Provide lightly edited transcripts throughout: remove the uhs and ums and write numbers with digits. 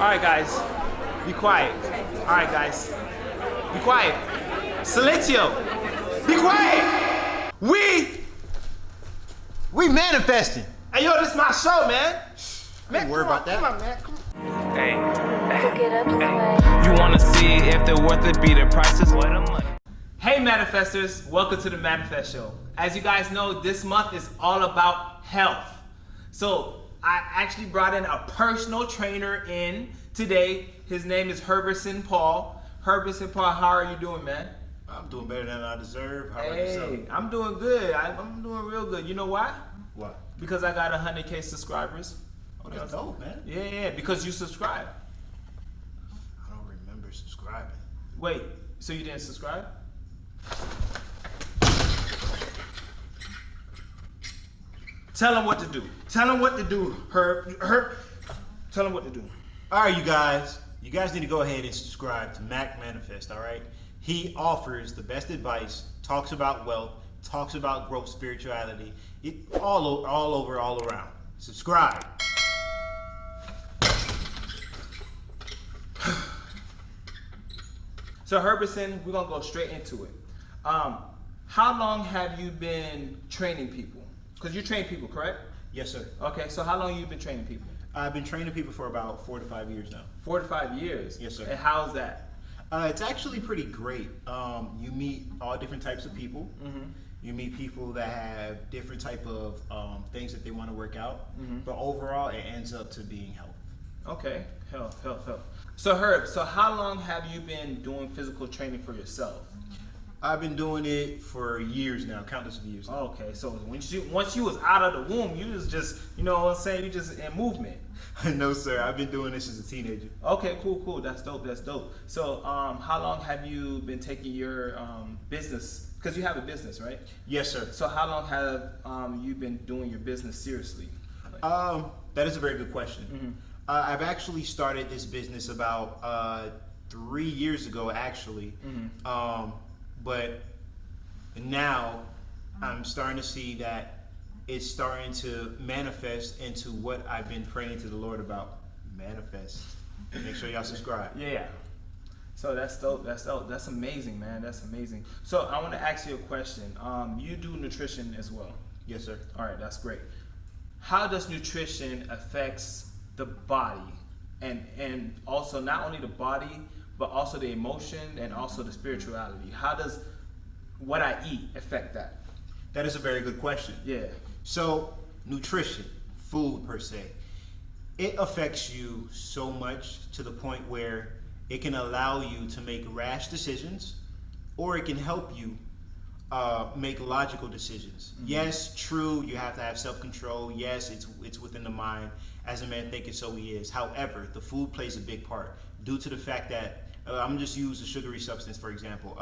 right, guys, be quiet. All right, guys, be quiet. Silencio, be quiet. We manifesting. Hey, yo, this is my show, man. Man, worry about that. Come on, man. Come on. Hey, Get up, sway. you wanna see if they're worth it, be the prices for the money. Hey, manifestors, welcome to the Manifest Show. As you guys know, this month is all about health. So I actually brought in a personal trainer in today. His name is Herberson Paul. Herberson Paul, how are you doing, man? I'm doing better than I deserve. How about Hey, yourself? I'm doing good. I'm doing real good. You know why? What? Because I got 100K subscribers. Oh, that's dope, man. Yeah, because you subscribe. I don't remember subscribing. Wait, so you didn't subscribe? Tell them what to do. Tell them what to do, Herb. Tell them what to do. All right, you guys. You guys need to go ahead and subscribe to Mac Manifest, all right? He offers the best advice, talks about wealth, talks about growth, spirituality, all over, all around. Subscribe. So Herberson, we're gonna go straight into it. How long have you been training people? Because you train people, correct? Yes, sir. Okay, so how long have you been training people? I've been training people for about 4 to 5 years now. 4 to 5 years. Yes, sir. And how's that? It's actually pretty great. You meet all different types of people. Mm-hmm. You meet people that have different type of things that they want to work out. Mm-hmm. But overall, it ends up to being health. Okay, health. So Herb, so how long have you been doing physical training for yourself? I've been doing it for years now, countless of years. Now. Okay, so once you was out of the womb, you was just, you know what I'm saying, you just in movement. No, sir. I've been doing this as a teenager. Okay, cool. That's dope. So, how long have you been taking your business? Because you have a business, right? Yes, sir. So, how long have you been doing your business seriously? That is a very good question. Mm-hmm. I've actually started this business about 3 years ago, actually. Mm-hmm. But now I'm starting to see that it's starting to manifest into what I've been praying to the Lord about. Manifest. Make sure y'all subscribe. Yeah. So that's dope. That's amazing, man. That's amazing. So I want to ask you a question. You do nutrition as well. Yes, sir. All right, that's great. How does nutrition affects the body, and also not only the body, but also the emotion and also the spirituality? How does what I eat affect that? That is a very good question. Yeah. So, nutrition, food per se, it affects you so much to the point where it can allow you to make rash decisions, or it can help you make logical decisions. Mm-hmm. Yes, true, you have to have self-control. Yes, it's within the mind. As a man thinketh, so he is. However, the food plays a big part due to the fact that I'm just use a sugary substance, for example,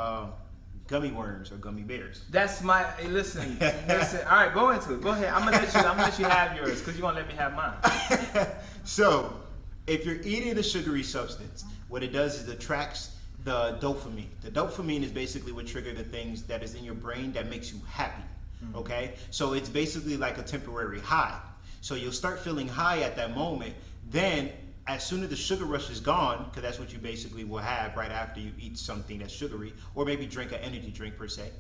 gummy worms or gummy bears. That's my listen. All right, go into it. Go ahead. I'm gonna let you have yours because you're gonna let me have mine. So, if you're eating a sugary substance, what it does is it attracts the dopamine. The dopamine is basically what triggers the things that is in your brain that makes you happy. Mm-hmm. Okay, so it's basically like a temporary high. So you'll start feeling high at that moment. Then, as soon as the sugar rush is gone, because that's what you basically will have right after you eat something that's sugary, or maybe drink an energy drink per se.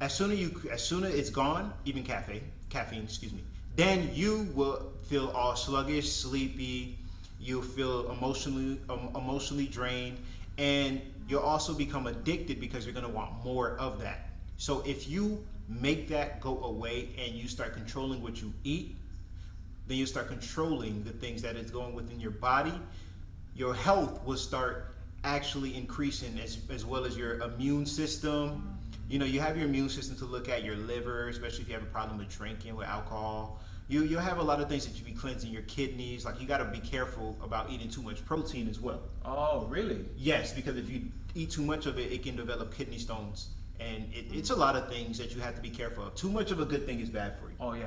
As soon as it's gone, even caffeine, then you will feel all sluggish, sleepy. You'll feel emotionally drained, and you'll also become addicted because you're going to want more of that. So if you make that go away and you start controlling what you eat, then you start controlling the things that is going within your body. Your health will start actually increasing as well as your immune system. You know, you have your immune system to look at your liver, especially if you have a problem with drinking, with alcohol. You'll have a lot of things that you be cleansing your kidneys. Like, you got to be careful about eating too much protein as well. Oh, really? Yes, because if you eat too much of it, it can develop kidney stones. And it's a lot of things that you have to be careful of. Too much of a good thing is bad for you. Oh, yeah.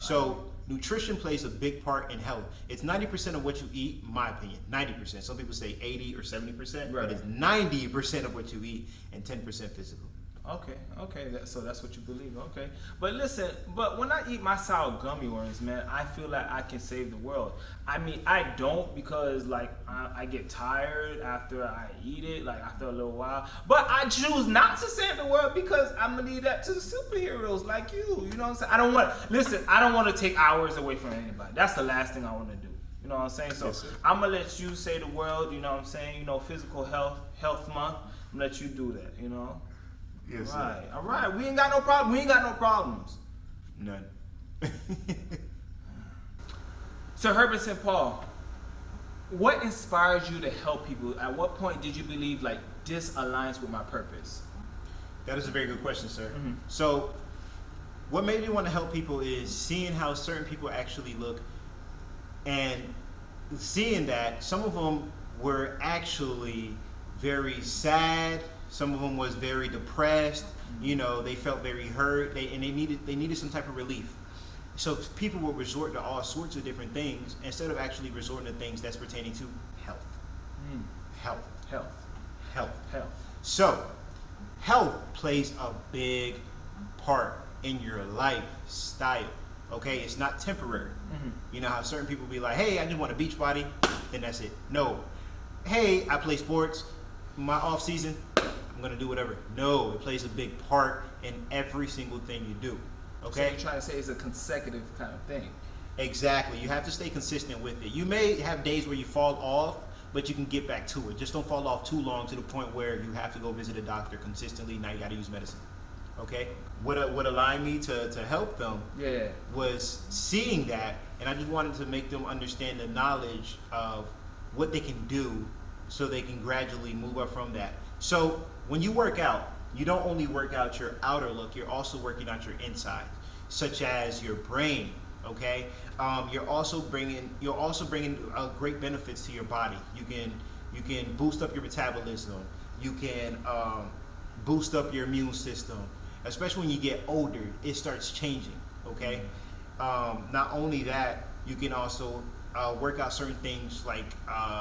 So nutrition plays a big part in health. It's 90% of what you eat, in my opinion. 90%. Some people say 80 or 70%, right. But it's 90% of what you eat and 10% physical. So that's what you believe. Okay, but listen, but when I eat my sour gummy worms, man, I feel like I can save the world. I mean, I don't because like I get tired after I eat it, like after a little while. But I choose not to save the world because I'm gonna leave that to the superheroes like you. You know what I'm saying? I don't want to take hours away from anybody. That's the last thing I want to do. You know what I'm saying? So Yes, sir. I'm gonna let you save the world. You know what I'm saying? You know, physical health month. I'm gonna let you do that. You know. Yes, Right. All right. We ain't got no problem. We ain't got no problems. None. So Herberson Paul, what inspires you to help people? At what point did you believe like this aligns with my purpose? That is a very good question, sir. Mhm. So, what made me want to help people is seeing how certain people actually look, and seeing that some of them were actually very sad. Some of them was very depressed. You know, they felt very hurt. They needed some type of relief. So people will resort to all sorts of different things instead of actually resorting to things that's pertaining to health. Health. Health. So, health plays a big part in your lifestyle. Okay, it's not temporary. You know how certain people be like, "Hey, I just want a beach body," then that's it. No. Hey, I play sports. My off season, I'm gonna do whatever. No, it plays a big part in every single thing you do. Okay. So you're trying to say it's a consecutive kind of thing. Exactly. You have to stay consistent with it. You may have days where you fall off, but you can get back to it. Just don't fall off too long to the point where you have to go visit a doctor consistently. Now you got to use medicine. Okay. What allowed me to help them was seeing that, and I just wanted to make them understand the knowledge of what they can do so they can gradually move up from that. So when you work out, you don't only work out your outer look, you're also working out your inside, such as your brain. Okay, you're also bringing great benefits to your body. You can boost up your metabolism. You can boost up your immune system. Especially when you get older, it starts changing. Okay, not only that, you can also work out certain things like,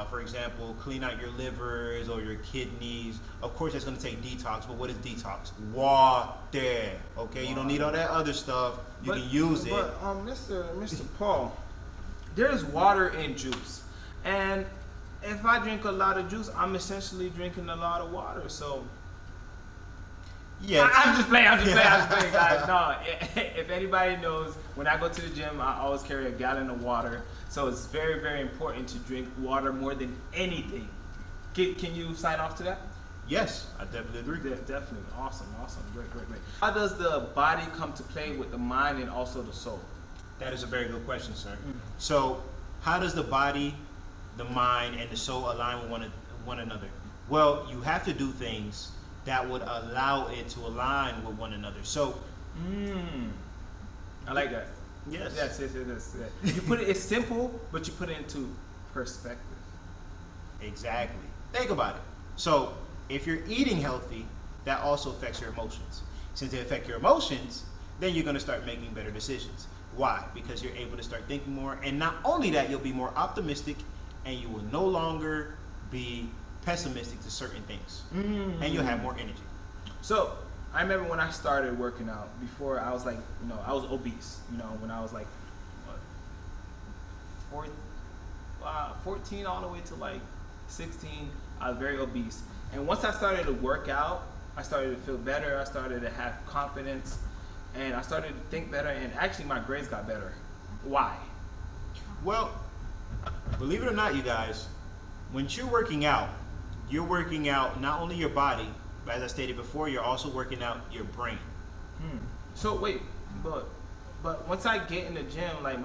for example, clean out your livers or your kidneys. Of course, that's going to take detox, but what is detox? Water. Okay, you don't need all that other stuff. You can use it. But Mr. Paul, there's water in juice, and if I drink a lot of juice, I'm essentially drinking a lot of water. So Yeah, I'm just playing, guys. No, if anybody knows, when I go to the gym, I always carry a gallon of water. So it's very, very important to drink water more than anything. Can you sign off to that? Yes, I definitely agree. Definitely. Awesome. Great. How does the body come to play with the mind and also the soul? That is a very good question, sir. So, how does the body, the mind, and the soul align with one another? Well, you have to do things that would allow it to align with one another. So, I like that. yes. You put it's simple, but you put it into perspective. Exactly. Think about it. So, if you're eating healthy, that also affects your emotions. Since it affects your emotions, then you're going to start making better decisions. Why? Because you're able to start thinking more. And not only that, you'll be more optimistic, and you will no longer be pessimistic to certain things. And you'll have more energy. So, I remember when I started working out, before I was like, I was obese, when I was like, 14 all the way to like 16, I was very obese. And once I started to work out, I started to feel better, I started to have confidence, and I started to think better, and actually my grades got better. Why? Well, believe it or not, you guys, when you're working out not only your body, but as I stated before, you're also working out your brain. So wait, but once I get in the gym, like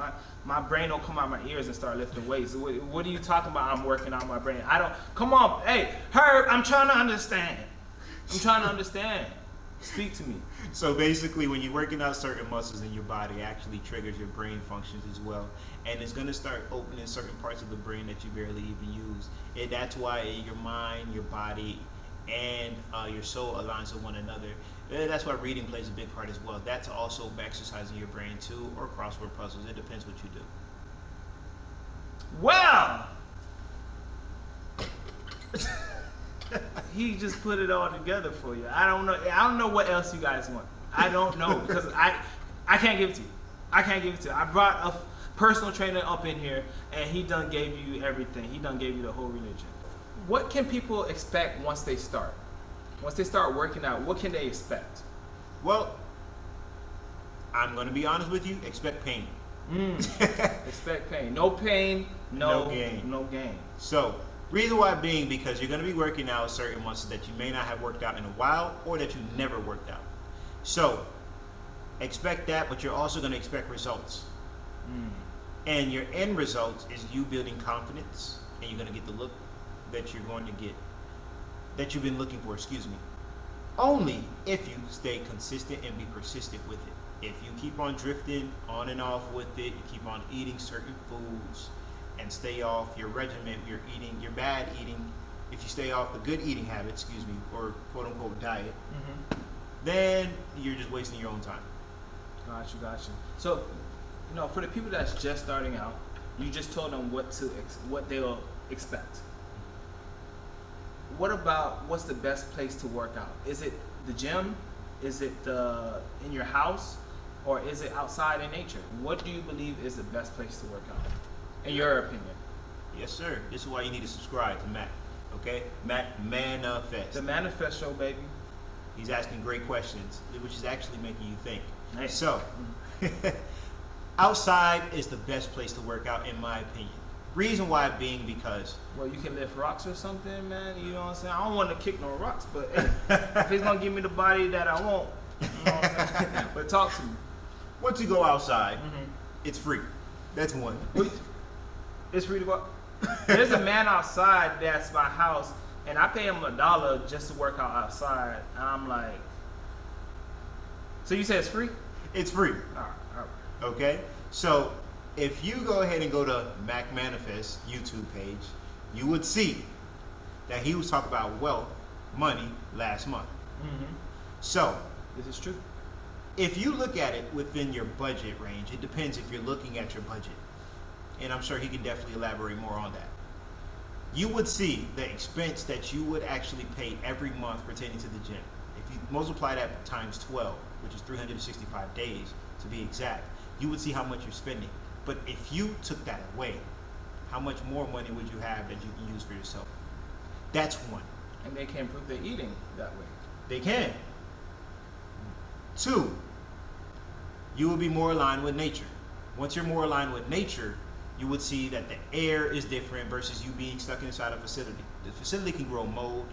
my brain don't come out my ears and start lifting weights. What are you talking about? I'm working out my brain. I don't. Come on, hey Herb, I'm trying to understand. Speak to me. So basically, when you're working out certain muscles in your body, it actually triggers your brain functions as well, and it's going to start opening certain parts of the brain that you barely even use. That's why your mind, your body, and your soul aligns with one another. That's why reading plays a big part as well. That's also exercising your brain too, or crossword puzzles. It depends what you do. Well, he just put it all together for you. I don't know what else you guys want. I don't know because I can't give it to you. I can't give it to you. I brought a personal trainer up in here, and he done gave you everything. He done gave you the whole religion. What can people expect once they start? Once they start working out, what can they expect? Well, I'm going to be honest with you. Expect pain. Expect pain. No pain, no gain. No gain. So, reason why being because you're going to be working out certain muscles that you may not have worked out in a while or that you never worked out. So, expect that, but you're also going to expect results. And your end result is you building confidence, and you're going to get the look that you're going to get, that you've been looking for, only if you stay consistent and be persistent with it. If you keep on drifting on and off with it, you keep on eating certain foods and stay off your regimen, your bad eating, if you stay off the good eating habits, or quote unquote diet, then you're just wasting your own time. Got you. So, for the people that's just starting out, you just told them what they'll expect. What's the best place to work out? Is it the gym? Is it in your house? Or is it outside in nature? What do you believe is the best place to work out, in your opinion? Yes, sir. This is why you need to subscribe to Matt. Okay? Matt Manifest. The Manifest Show, baby. He's asking great questions, which is actually making you think. Hey. So, outside is the best place to work out, in my opinion. Reason why being because... Well, you can lift rocks or something, man. You know what I'm saying? I don't want to kick no rocks, but hey, if it's going to give me the body that I want, you know what I'm saying? But talk to me. Once you go outside, it's free. That's one. It's free to go. There's a man outside that's my house, and I pay him $1 just to work out outside. And I'm like, so you said it's free? It's free. All right. Okay? So, if you go ahead and go to Mac Manifest YouTube page, you would see that he was talking about wealth, money, last month. So, this is true. if you look at it within your budget range, it depends if you're looking at your budget. And I'm sure he can definitely elaborate more on that. You would see the expense that you would actually pay every month pertaining to the gym. If you multiply that times 12, which is 365 days to be exact, you would see how much you're spending. But if you took that away, how much more money would you have that you can use for yourself? That's one. And they can improve their eating that way. They can. 2, you will be more aligned with nature. Once you're more aligned with nature, you would see that the air is different versus you being stuck inside a facility. The facility can grow mold.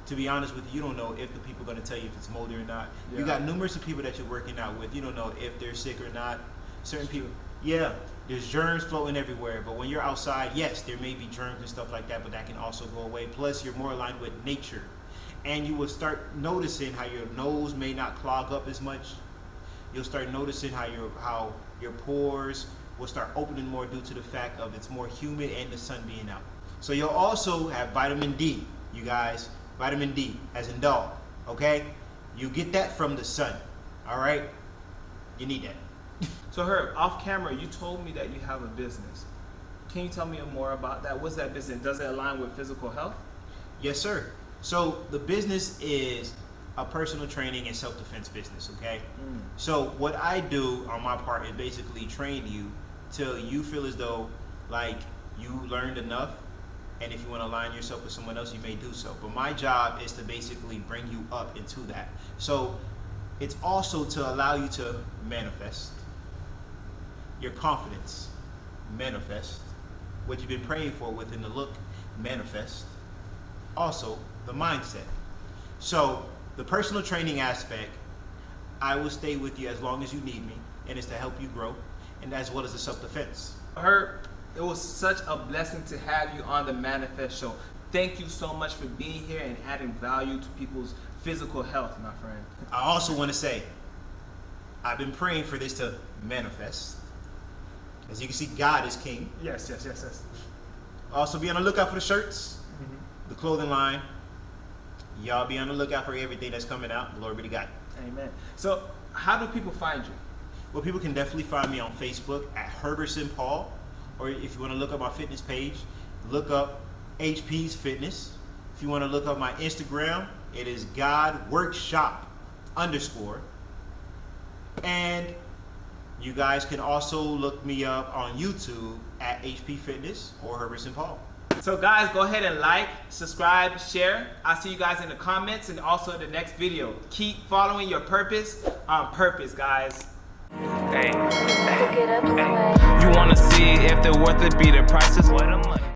To be honest with you, you don't know if the people are going to tell you if it's moldy or not. Yeah. You got numerous of people that you're working out with. You don't know if they're sick or not. Certain people, there's germs floating everywhere. But when you're outside, yes, there may be germs and stuff like that, but that can also go away. Plus, you're more aligned with nature. And you will start noticing how your nose may not clog up as much. You'll start noticing how your pores will start opening more due to the fact of it's more humid and the sun being out. So you'll also have vitamin D, you guys. Vitamin D, as in dog, okay? You get that from the sun, all right? You need that. So Herb, off camera, you told me that you have a business. Can you tell me more about that? What's that business? Does it align with physical health? Yes, sir. So the business is a personal training and self-defense business, okay? So what I do on my part is basically train you till you feel as though like you learned enough, and if you want to align yourself with someone else, you may do so. But my job is to basically bring you up into that. So it's also to allow you to manifest your confidence, manifest what you've been praying for within the look, manifest also the mindset. So the personal training aspect, I will stay with you as long as you need me, and it's to help you grow, and as well as the self-defense. Herb, it was such a blessing to have you on the Manifest Show. Thank you so much for being here and adding value to people's physical health, my friend. I also want to say, I've been praying for this to manifest. As you can see, God is king. Yes. Also be on the lookout for the shirts, the clothing line. Y'all be on the lookout for everything that's coming out. Glory be to God. Amen. So how do people find you? Well, people can definitely find me on Facebook at Herberson Paul. Or if you want to look up my fitness page, look up HP's Fitness, If you want to look up my Instagram, it is GodWorkshop_. And you guys can also look me up on YouTube at HP Fitness or Herberson Paul. So guys, go ahead and like, subscribe, share. I'll see you guys in the comments and also in the next video. Keep following your purpose on purpose, guys. Hey, Pick it up, hey. sway. You wanna see if they're worth it, be the prices? What the money?